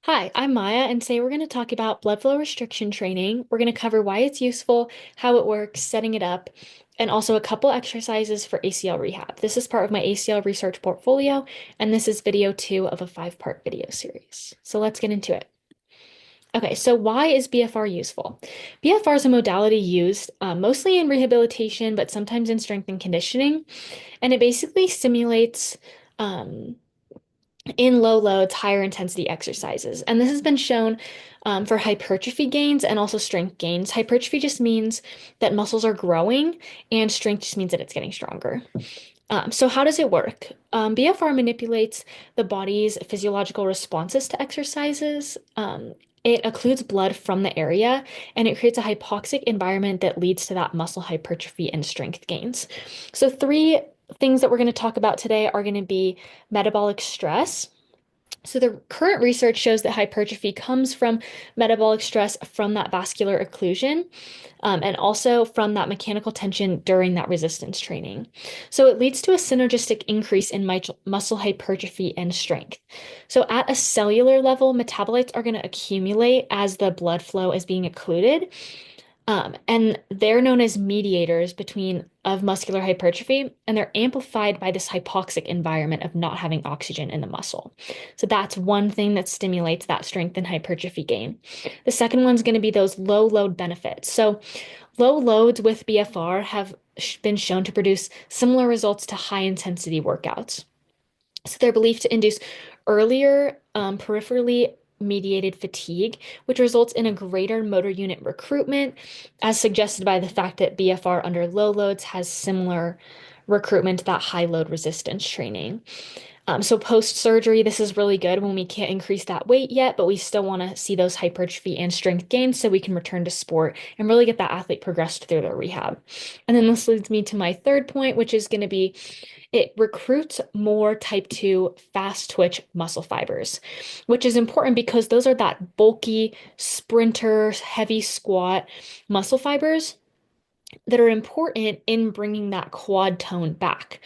Hi, I'm Maya, and today we're going to talk about blood flow restriction training. We're going to cover why it's useful, how it works, setting it up, and also a couple exercises for ACL rehab. This is part of my ACL research portfolio, and this is video 2 of a 5-part video series. So let's get into it. Okay, so why is BFR useful? BFR is a modality used mostly in rehabilitation, but sometimes in strength and conditioning, and it basically simulates um, in low loads, higher intensity exercises. And this has been shown for hypertrophy gains and also strength gains. Hypertrophy just means that muscles are growing, and strength just means that it's getting stronger. So, how does it work? BFR manipulates the body's physiological responses to exercises. It occludes blood from the area and it creates a hypoxic environment that leads to that muscle hypertrophy and strength gains. So, three things that we're going to talk about today are going to be metabolic stress. So the current research shows that hypertrophy comes from metabolic stress from that vascular occlusion, and also from that mechanical tension during that resistance training. So it leads to a synergistic increase in muscle hypertrophy and strength. So at a cellular level, metabolites are going to accumulate as the blood flow is being occluded. And they're known as mediators between of muscular hypertrophy, and they're amplified by this hypoxic environment of not having oxygen in the muscle. So that's one thing that stimulates that strength and hypertrophy gain. The second one's going to be those low load benefits. So low loads with BFR have been shown to produce similar results to high intensity workouts. So they're believed to induce earlier peripherally mediated fatigue, which results in a greater motor unit recruitment, as suggested by the fact that BFR under low loads has similar recruitment to that high load resistance training. So post-surgery, this is really good when we can't increase that weight yet, but we still want to see those hypertrophy and strength gains so we can return to sport and really get that athlete progressed through their rehab. And then this leads me to my third point, which is going to be it recruits more type 2 fast twitch muscle fibers, which is important because those are that bulky sprinter, heavy squat muscle fibers that are important in bringing that quad tone back.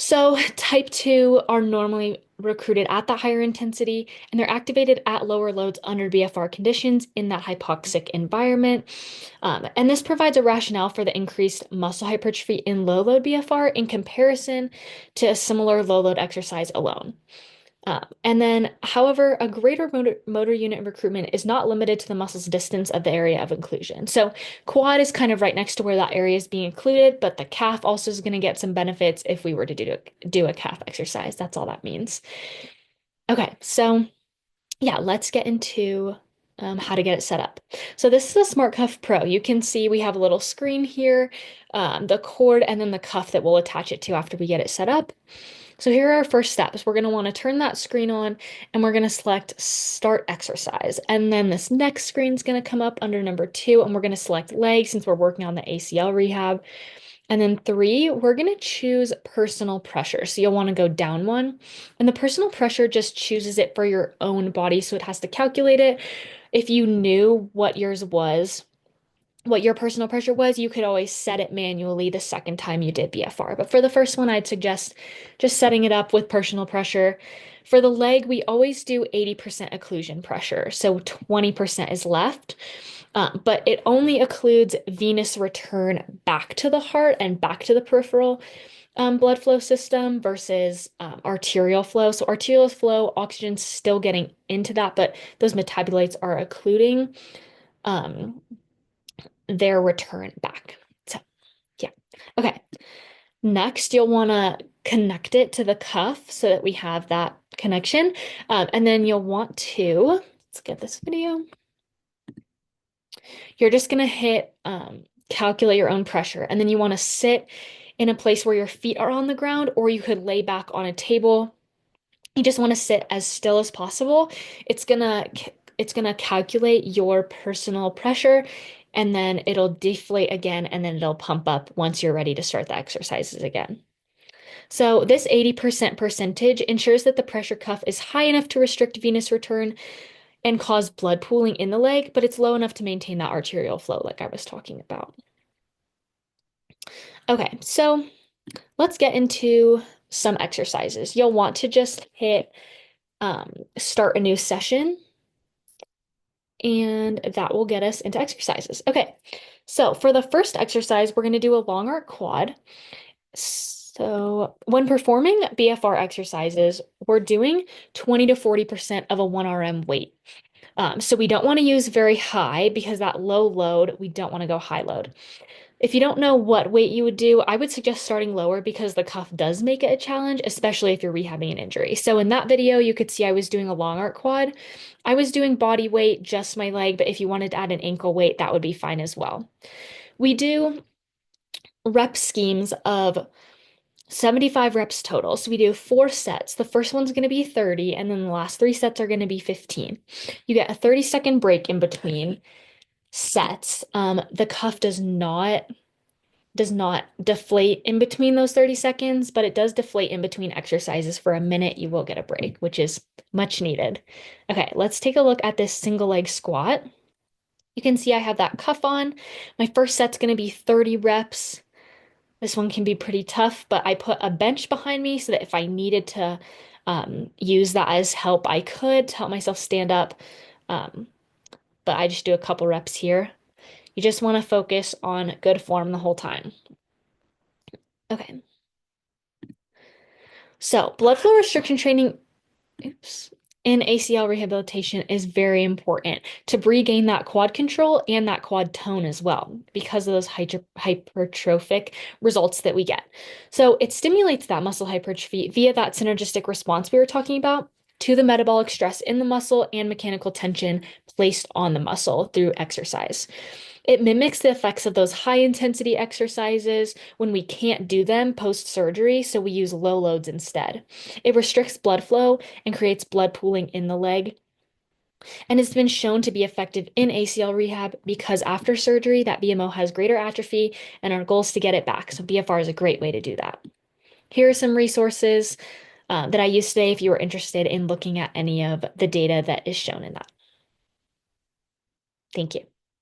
So, type 2 are normally recruited at that higher intensity and they're activated at lower loads under BFR conditions in that hypoxic environment. And this provides a rationale for the increased muscle hypertrophy in low load BFR in comparison to a similar low load exercise alone. And then, however, a greater motor unit recruitment is not limited to the muscle's distance of the area of inclusion. So, quad is kind of right next to where that area is being included, but the calf also is going to get some benefits if we were to do a calf exercise. That's all that means. Okay, so yeah, let's get into how to get it set up. So, this is a Smart Cuff Pro. You can see we have a little screen here, the cord, and then the cuff that we'll attach it to after we get it set up. So here are our first steps. We're going to want to turn that screen on and we're going to select start exercise. And then this next screen is going to come up under number 2 and we're going to select leg since we're working on the ACL rehab. And then 3, we're going to choose personal pressure. So you'll want to go down one. And the personal pressure just chooses it for your own body. So it has to calculate it. If you knew what yours was, what your personal pressure was, you could always set it manually the second time you did BFR. But for the first one, I'd suggest just setting it up with personal pressure. For the leg, we always do 80% occlusion pressure, so 20% is left. But it only occludes venous return back to the heart and back to the peripheral blood flow system versus arterial flow. So arterial flow, oxygen's still getting into that, but those metabolites are occluding. Um, their return back. So, yeah. Okay. Next, you'll want to connect it to the cuff so that we have that connection. And then you'll want to, let's get this video. You're just going to hit calculate your own pressure. And then you want to sit in a place where your feet are on the ground, or you could lay back on a table. You just want to sit as still as possible. It's gonna it's gonna calculate your personal pressure and then it'll deflate again and then it'll pump up once you're ready to start the exercises again. So this 80% percentage ensures that the pressure cuff is high enough to restrict venous return and cause blood pooling in the leg, but it's low enough to maintain that arterial flow like I was talking about. Okay, so let's get into some exercises. You'll want to just hit start a new session, and that will get us into exercises. Okay, so for the first exercise, we're going to do a long arc quad. So when performing BFR exercises, we're doing 20 to 40% of a 1 RM weight. So we don't want to use very high because that low load, we don't want to go high load. If you don't know what weight you would do, I would suggest starting lower because the cuff does make it a challenge, especially if you're rehabbing an injury. So in that video, you could see I was doing a long arc quad. I was doing body weight, just my leg, but if you wanted to add an ankle weight, that would be fine as well. We do rep schemes of 75 reps total. So we do 4 sets. The first one's going to be 30, and then the last 3 sets are going to be 15. You get a 30-second break in between sets. The cuff does not deflate in between those 30 seconds, but it does deflate in between exercises for a minute. You will get a break, which is much needed. Okay, let's take a look at this single leg squat. You can see I have that cuff on. My first set's going to be 30 reps. This one can be pretty tough, but I put a bench behind me so that if I needed to use that as help, I could to help myself stand up. Um, but I just do a couple reps here. You just want to focus on good form the whole time. Okay. So blood flow restriction training, oops, in ACL rehabilitation is very important to regain that quad control and that quad tone as well because of those hypertrophic results that we get. So it stimulates that muscle hypertrophy via that synergistic response we were talking about to the metabolic stress in the muscle and mechanical tension placed on the muscle through exercise. It mimics the effects of those high intensity exercises when we can't do them post surgery, so we use low loads instead. It restricts blood flow and creates blood pooling in the leg, and it's been shown to be effective in ACL rehab because after surgery, that BMO has greater atrophy, and our goal is to get it back. So BFR is a great way to do that. Here are some resources that I use today if you are interested in looking at any of the data that is shown in that. Thank you.